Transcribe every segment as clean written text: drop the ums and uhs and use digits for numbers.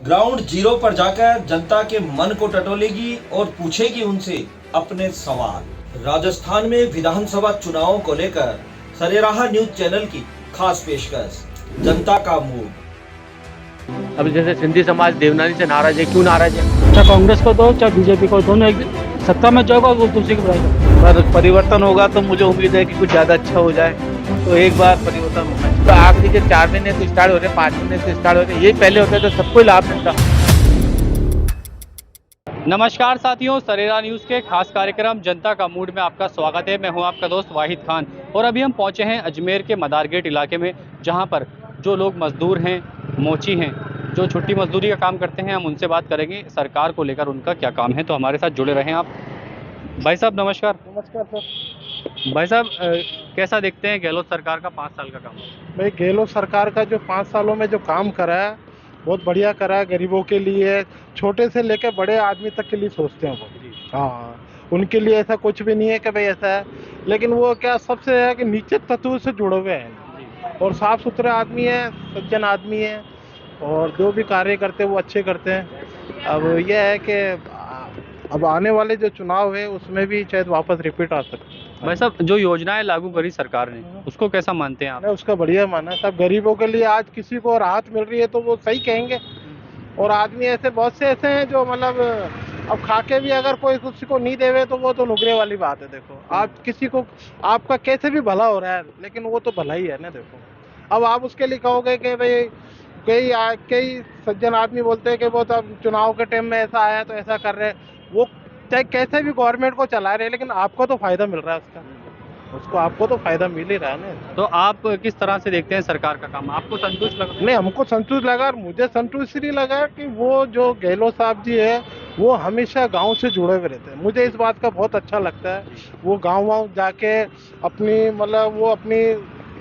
Ground zero पर जाकर जनता के मन को टटोलेगी और पूछेगी उनसे अपने सवाल। राजस्थान में विधानसभा चुनावों को लेकर सरेराह न्यूज चैनल की खास पेशकश, जनता का मूड। अब जैसे सिंधी समाज देवनानी से नाराज है, क्यों नाराज है? चाहे कांग्रेस को दो चाहे बीजेपी को, दोनों एक सत्ता में जाएगा वो दूसरी की बुराई करेगा। पर परिवर्तन होगा तो मुझे उम्मीद है कि कुछ ज़्यादा अच्छा हो जाए, तो एक बार परिवर्तन होना चाहिए। तो आखिरी के 4 महीने से स्टार्ट हो रहे, 5 महीने से स्टार्ट हो रहे, ये पहले होते तो सबको ही लाभ मिलता। नमस्कार साथियों, सरेरा न्यूज़ के खास कार्यक्रम जनता का मूड में आपका स्वागत है। मैं हूं आपका दोस्त वाहिद खान और अभी हम पहुंचे हैं अजमेर के मदार गेट इलाके में, जहां पर जो लोग मजदूर हैं, मोची हैं, जो छुट्टी मजदूरी का काम करते हैं, हम उनसे बात करेंगे सरकार को लेकर उनका क्या काम है। तो हमारे साथ जुड़े रहें आप। भाई साहब नमस्कार। नमस्कार सर। भाई साहब कैसा देखते हैं गहलोत सरकार का 5 साल का काम? भाई गहलोत सरकार का जो 5 सालों में जो काम करा है बहुत बढ़िया करा है। गरीबों के लिए, छोटे से लेकर बड़े आदमी तक के लिए सोचते हैं वो। हाँ, उनके लिए ऐसा कुछ भी नहीं है कि भाई ऐसा है, लेकिन वो क्या सबसे है कि नीचे तत्व से जुड़े हुए हैं और साफ सुथरे आदमी है, सज्जन आदमी है और जो भी कार्य करते हैं वो अच्छे करते हैं। अब यह है कि अब आने वाले जो चुनाव है उसमें भी शायद वापस रिपीट आ सकते हैं। भाई साहब जो योजनाएं लागू करी सरकार ने उसको कैसा मानते हैं आप? मैंने उसका बढ़िया माना। सब गरीबों के लिए आज किसी को राहत मिल रही है तो वो सही कहेंगे, और आदमी ऐसे बहुत से ऐसे हैं जो मतलब अब खा के भी अगर कोई किसी को नहीं देवे तो वो तो नुकरे वाली बात है। देखो आप किसी को, आपका कैसे भी भला हो रहा है लेकिन वो तो भला ही है ना। देखो अब आप उसके लिए कहोगे कि भाई कई सज्जन आदमी बोलते हैं कि वो तो अब चुनाव के टाइम में ऐसा आया तो ऐसा कर रहे हैं। वो चाहे कैसे भी गवर्नमेंट को चला रहे हैं लेकिन आपको तो फायदा मिल रहा है उसको आपको तो फायदा मिल ही रहा है ना। तो आप किस तरह से देखते हैं सरकार का काम? आपको संतुष्ट लगा? नहीं, हमको संतुष्ट लगा और मुझे संतुष्ट इसलिए लगा कि वो जो गहलोत साहब जी है वो हमेशा गांव से जुड़े हुए रहते हैं। मुझे इस बात का बहुत अच्छा लगता है। वो गांव जाके अपनी मतलब वो अपनी,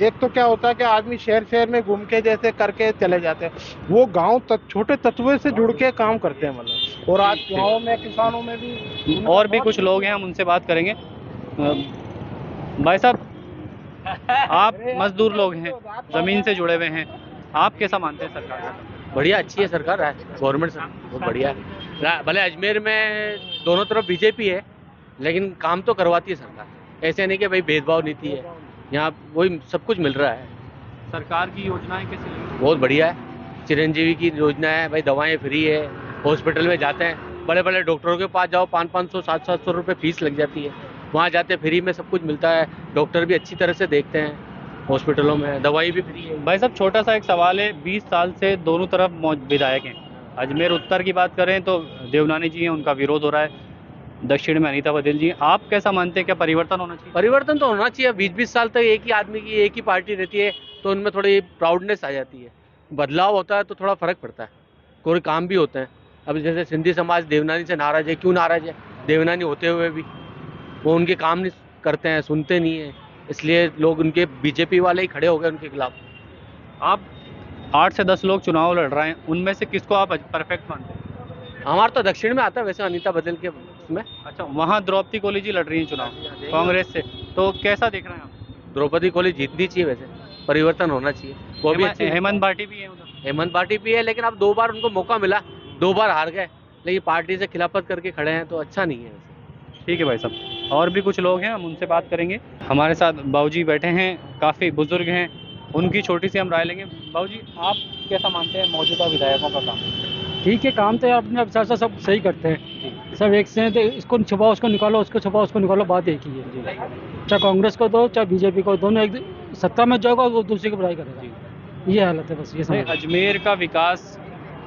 एक तो क्या होता है कि आदमी शहर में घूम के जैसे करके चले जाते हैं, वो छोटे तत्वों से जुड़ के काम करते हैं मतलब। और आज गाँव में किसानों में भी और भी कुछ लोग हैं, हम उनसे बात करेंगे। भाई साहब आप मजदूर लोग हैं, जमीन से जुड़े हुए हैं, आप कैसा मानते हैं सरकार का? बढ़िया, अच्छी है सरकार, गवर्नमेंट बहुत बढ़िया है। भले अजमेर में दोनों तरफ बीजेपी है, लेकिन काम तो करवाती है सरकार। ऐसे नहीं कि भाई भेदभाव नीति है, यहाँ वही सब कुछ मिल रहा है। सरकार की योजनाएं कैसी लगी? बहुत बढ़िया है। चिरंजीवी की योजना है, भाई दवाएं फ्री है। हॉस्पिटल में जाते हैं, बड़े बड़े डॉक्टरों के पास जाओ, 500-500 700 रुपये फीस लग जाती है। वहाँ जाते फ्री में सब कुछ मिलता है। डॉक्टर भी अच्छी तरह से देखते हैं हॉस्पिटलों में, दवाई भी फ्री है। भाई साहब छोटा सा एक सवाल है, 20 साल से दोनों तरफ विधायक हैं। अजमेर उत्तर की बात करें तो देवनानी जी हैं, उनका विरोध हो रहा है। दक्षिण में अनीता बघेल जी हैं। आप कैसा मानते हैं, क्या परिवर्तन होना चाहिए? परिवर्तन तो होना चाहिए। 20-20 साल तक एक ही आदमी की एक ही पार्टी रहती है तो उनमें थोड़ी प्राउडनेस आ जाती है। बदलाव होता है तो थोड़ा फर्क पड़ता है, कोई काम भी होते हैं। अब जैसे सिंधी समाज देवनानी से नाराज है, क्यों नाराज है? देवनानी होते हुए भी वो उनके काम नहीं करते हैं, सुनते नहीं है, इसलिए लोग उनके बीजेपी वाले ही खड़े हो गए उनके खिलाफ। आप 8 से 10 लोग चुनाव लड़ रहे हैं, उनमें से किसको आप परफेक्ट मानते हैं? हमारा तो दक्षिण में आता है वैसे, अनीता बघेल के उसमें। अच्छा, वहाँ द्रौपदी कोली जी लड़ रही हैं चुनाव कांग्रेस से, तो कैसा देख रहे हैं आप? द्रौपदी कोली जीतनी चाहिए, वैसे परिवर्तन होना चाहिए। वो भी अच्छी, हेमंत भाटी भी है उधर। हेमंत भाटी भी है, लेकिन अब 2 बार उनको मौका मिला, 2 बार हार गए, लेकिन पार्टी से खिलाफत करके खड़े हैं तो अच्छा नहीं है वैसे। ठीक है भाई साहब, और भी कुछ लोग हैं, हम उनसे बात करेंगे। हमारे साथ बाबूजी बैठे हैं, काफ़ी बुजुर्ग हैं, उनकी छोटी सी हम राय लेंगे। बाबूजी आप कैसा मानते हैं मौजूदा विधायकों का काम? ठीक है, काम तो अपने हिसाब से सब सही करते हैं। सब एक से हैं, तो इसको छुपाओ उसको निकालो, उसको छुपाओ उसको निकालो, बात एक ही है। चाहे कांग्रेस को दो चाहे बीजेपी को, दोनों एक सत्ता में जाएगा वो दूसरे की बुराई करेगा। ये हालत है बस, ये समझ। अजमेर का विकास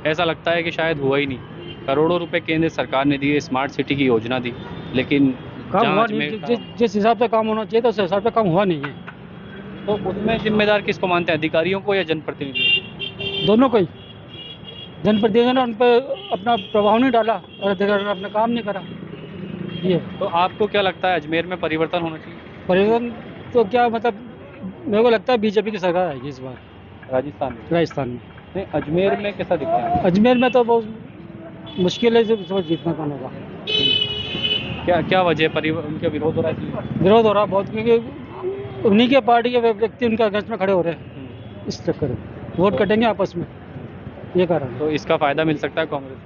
ऐसा लगता है कि शायद हुआ ही नहीं। करोड़ों रुपए केंद्र सरकार ने दिए, स्मार्ट सिटी की योजना दी, लेकिन काम हुआ नहीं। जिस हिसाब से काम होना चाहिए था उस हिसाब से काम हुआ नहीं है। तो उसमें जिम्मेदार किसको मानते हैं, अधिकारियों को या जनप्रतिनिधियों? दोनों को ही। जनप्रतिनिधियों ने उन पर अपना प्रभाव नहीं डाला और अधिकारियों ने अपना काम नहीं करा। ये तो आपको क्या लगता है अजमेर में परिवर्तन होना चाहिए? परिवर्तन तो क्या मतलब, मेरे को लगता है बीजेपी की सरकार आएगी इस बार राजस्थान में। नहीं, अजमेर में कैसा दिखता है? अजमेर में तो बहुत मुश्किल है जीतना कौन होगा। क्या क्या वजह उनके विरोध हो रहा है? विरोध हो रहा बहुत, क्योंकि उन्हीं के पार्टी के व्यक्ति उनके अगेंस्ट में खड़े हो रहे हैं। इस चक्कर में वोट कटेंगे आपस में। ये कारण तो इसका फायदा मिल सकता है कांग्रेस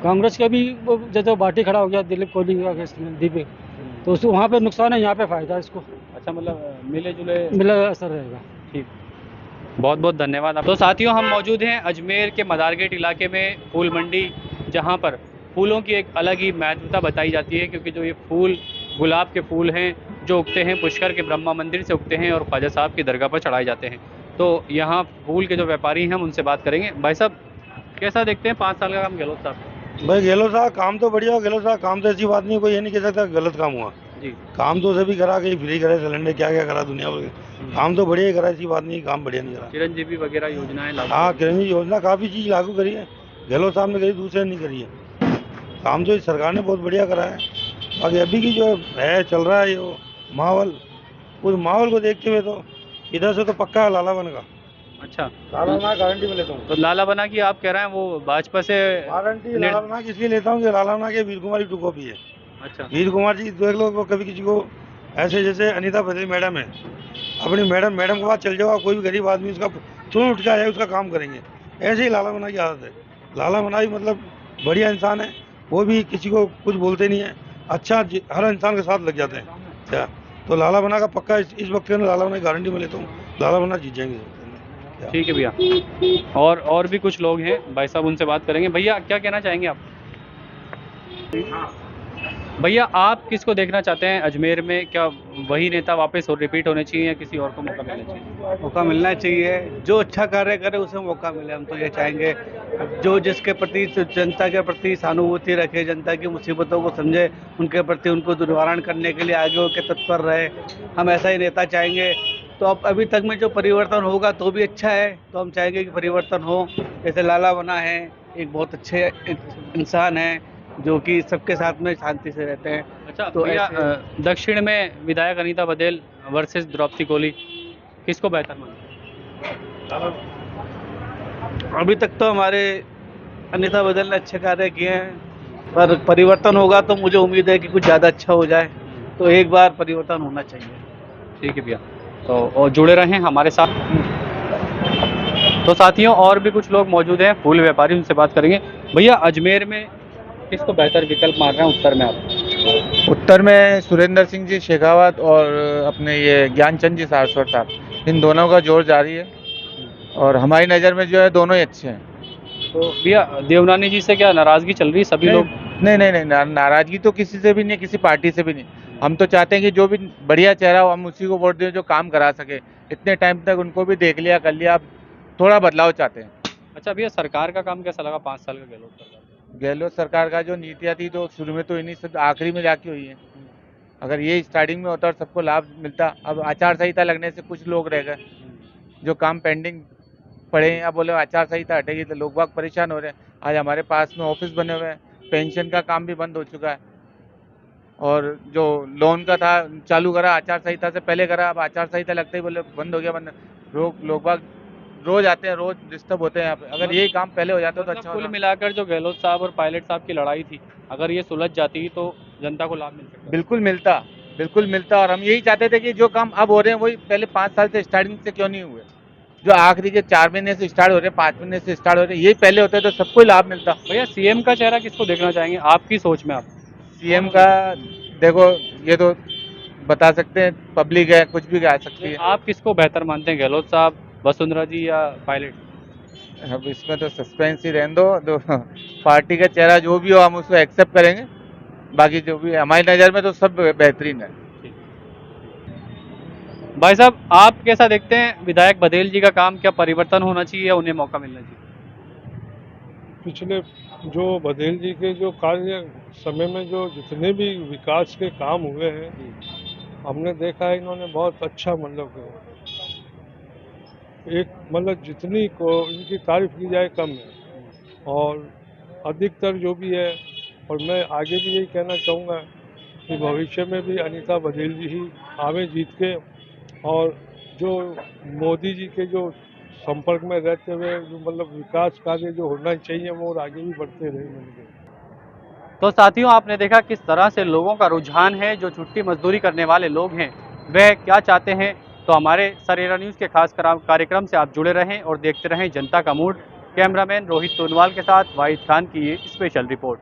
कांग्रेस के भी जैसे बाटी खड़ा हो गया दिलीप कोहली का केस में, दीपक, तो उसको वहाँ पे नुकसान है, यहाँ पे फायदा है इसको, अच्छा, मतलब मिले जुले मिला असर रहेगा। ठीक। बहुत बहुत धन्यवाद आप। तो साथियों, हम मौजूद हैं अजमेर के मदारगेट इलाके में, फूल मंडी, जहां पर फूलों की एक अलग ही महत्वता बताई जाती है, क्योंकि जो ये फूल गुलाब के फूल हैं जो उगते हैं पुष्कर के ब्रह्मा मंदिर से उगते हैं और ख्वाजा साहब की दरगाह पर चढ़ाए जाते हैं। तो यहाँ फूल के जो व्यापारी हैं हम उनसे बात करेंगे। भाई साहब, कैसा देखते हैं 5 साल का काम गहलोत साहब? भाई गहलोत साहब काम तो बढ़िया हो, गहलोत साहब काम तो ऐसी बात नहीं, कोई ये नहीं कह सकता गलत काम हुआ। जी। काम तो सभी करा, कहीं फ्री करे सिलेंडर, क्या क्या करा दुनिया भर के, काम तो बढ़िया ही करा, ऐसी बात नहीं काम बढ़िया नहीं करा। चिरंजीवी वगैरह योजनाएं लागू? हाँ, किरण योजना काफ़ी चीज़ लागू करी है, गहलोत साहब ने करी, दूसरे ने नहीं करी है। काम तो इस सरकार ने बहुत बढ़िया करा है। बाकी अभी की जो है चल रहा है ये माहौल, उस माहौल को देखते हुए तो इधर से तो पक्का है लाला बन का। अच्छा, लाला बना गारंटी में लेता हूँ। तो लाला बना की आप कह रहे हैं वो भाजपा से? गारंटी लाला बना की इसलिए लेता हूँ कि लाला बना के वीर कुमार की टू कॉपी है। अच्छा, वीर कुमार जी देख लो, वो कभी किसी को ऐसे जैसे अनीता पटेल मैडम है, अपनी मैडम के पास चल जाओ, कोई भी गरीब आदमी उसका तुरंत उठ के आ जाए, उसका काम करेंगे। ऐसे ही लाला बना की आदत है। लाला बना मतलब बढ़िया इंसान है, वो भी किसी को कुछ बोलते नहीं है, अच्छा हर इंसान के साथ लग जाते हैं। क्या तो लाला बना का पक्का इस वक्त में लाला बना की गारंटी में लेता हूँ, लाला बना जीत जाएंगे। ठीक है भैया। और भी कुछ लोग हैं भाई साहब, उनसे बात करेंगे। भैया, क्या कहना चाहेंगे आप? भैया, आप किसको देखना चाहते हैं अजमेर में? क्या वही नेता वापस और रिपीट होने चाहिए या किसी और को मौका मिलना चाहिए? मौका मिलना चाहिए, जो अच्छा कार्य करे उसे मौका मिले। हम तो ये चाहेंगे जो जिसके प्रति जनता के प्रति सहानुभूति रखे, जनता की मुसीबतों को समझे, उनके प्रति उनको निवारण करने के लिए आगे होकर तत्पर रहे, हम ऐसा ही नेता चाहेंगे। तो अब अभी तक में जो परिवर्तन होगा तो भी अच्छा है, तो हम चाहेंगे कि परिवर्तन हो। जैसे लाला बना है, एक बहुत अच्छे इंसान है जो कि सबके साथ में शांति से रहते हैं। अच्छा, तो भैया, ऐसे- दक्षिण में विधायक अनीता बघेल वर्सेस द्रौपदी कोहली, किसको बेहतर मानते हैं? अभी तक तो हमारे अनीता बघेल ने अच्छे कार्य किए हैं, पर परिवर्तन होगा तो मुझे उम्मीद है कि कुछ ज़्यादा अच्छा हो जाए, तो एक बार परिवर्तन होना चाहिए। ठीक है भैया, तो और जुड़े रहें हमारे साथ। तो साथियों, और भी कुछ लोग मौजूद हैं फूल व्यापारी, उनसे बात करेंगे। भैया, अजमेर में किसको बेहतर विकल्प मान रहे हैं उत्तर में आप? उत्तर में सुरेंद्र सिंह जी शेखावत और अपने ये ज्ञानचंद जी सारस्वत साहब, इन दोनों का जोर जारी है और हमारी नज़र में जो है दोनों ही अच्छे हैं। तो भैया, देवनानी जी से क्या नाराजगी चल रही है? सभी लोग नहीं, नाराजगी तो किसी से भी नहीं, किसी पार्टी से भी नहीं। हम तो चाहते हैं कि जो भी बढ़िया चेहरा हो हम उसी को वोट दें जो काम करा सके। इतने टाइम तक उनको भी देख लिया, कर लिया, अब थोड़ा बदलाव चाहते हैं। अच्छा भैया, सरकार का काम कैसा लगा 5 साल का गहलोत सरकार? गहलोत सरकार का जो नीतियाँ थी तो शुरू में तो इन्हीं सब आखिरी में जाके हुई हैं। अगर ये स्टार्टिंग में होता और सबको लाभ मिलता, अब आचार संहिता लगने से कुछ लोग रह गए जो काम पेंडिंग पड़े हैं। अब बोले आचार संहिता हटेगी तो लोग बाग परेशान हो रहे हैं। आज हमारे पास में ऑफिस बने हुए हैं, पेंशन का काम भी बंद हो चुका है और जो लोन का था चालू करा आचार संहिता से पहले करा, अब आचार संहिता लगते ही बोले बंद हो गया। बंद लोग बाग रोज आते हैं, रोज डिस्टर्ब होते हैं यहाँ पे। अगर यही काम पहले हो जाता तो अच्छा कुल होता। मिलाकर जो गहलोत साहब और पायलट साहब की लड़ाई थी, अगर ये सुलझ जाती तो जनता को लाभ मिल सकता? बिल्कुल मिलता और हम यही चाहते थे कि जो काम अब हो रहे हैं वही पहले 5 साल से स्टार्टिंग से क्यों नहीं हुए। जो आखिरी के 4 महीने से स्टार्ट हो रहे हैं, 5 महीने से स्टार्ट हो रहे हैं, यही पहले होते तो सबको लाभ मिलता। भैया, सीएम का चेहरा किसको देखना चाहेंगे आपकी सोच में? आप सीएम का देखो, ये तो बता सकते हैं, पब्लिक है, कुछ भी आ सकती है। आप किसको बेहतर मानते हैं, गहलोत साहब, वसुंधरा जी या पायलट? अब इसमें तो सस्पेंस ही रहने दो पार्टी का चेहरा जो भी हो हम उसको एक्सेप्ट करेंगे। बाकी जो भी हमारी नज़र में तो सब बेहतरीन है। भाई साहब, आप कैसा देखते हैं विधायक बघेल जी का काम? क्या परिवर्तन होना चाहिए या उन्हें मौका मिलना चाहिए? पिछले जो बघेल जी के जो कार्य समय में जो जितने भी विकास के काम हुए हैं, हमने देखा है इन्होंने बहुत अच्छा एक जितनी को इनकी तारीफ की जाए कम है और अधिकतर जो भी है। और मैं आगे भी यही कहना चाहूँगा कि भविष्य में भी अनीता बघेल जी ही आवे जीत के, और जो मोदी जी के जो संपर्क में रहते हुए जो विकास कार्य जो होना चाहिए वो और आगे भी बढ़ते रहेंगे। तो साथियों, आपने देखा किस तरह से लोगों का रुझान है। जो छुट्टी मजदूरी करने वाले लोग हैं वह क्या चाहते हैं। तो हमारे सरेरा न्यूज़ के खास कार्यक्रम से आप जुड़े रहें और देखते रहें जनता का मूड। कैमरामैन रोहित सोनवाल के साथ वाहिद खान की ये स्पेशल रिपोर्ट।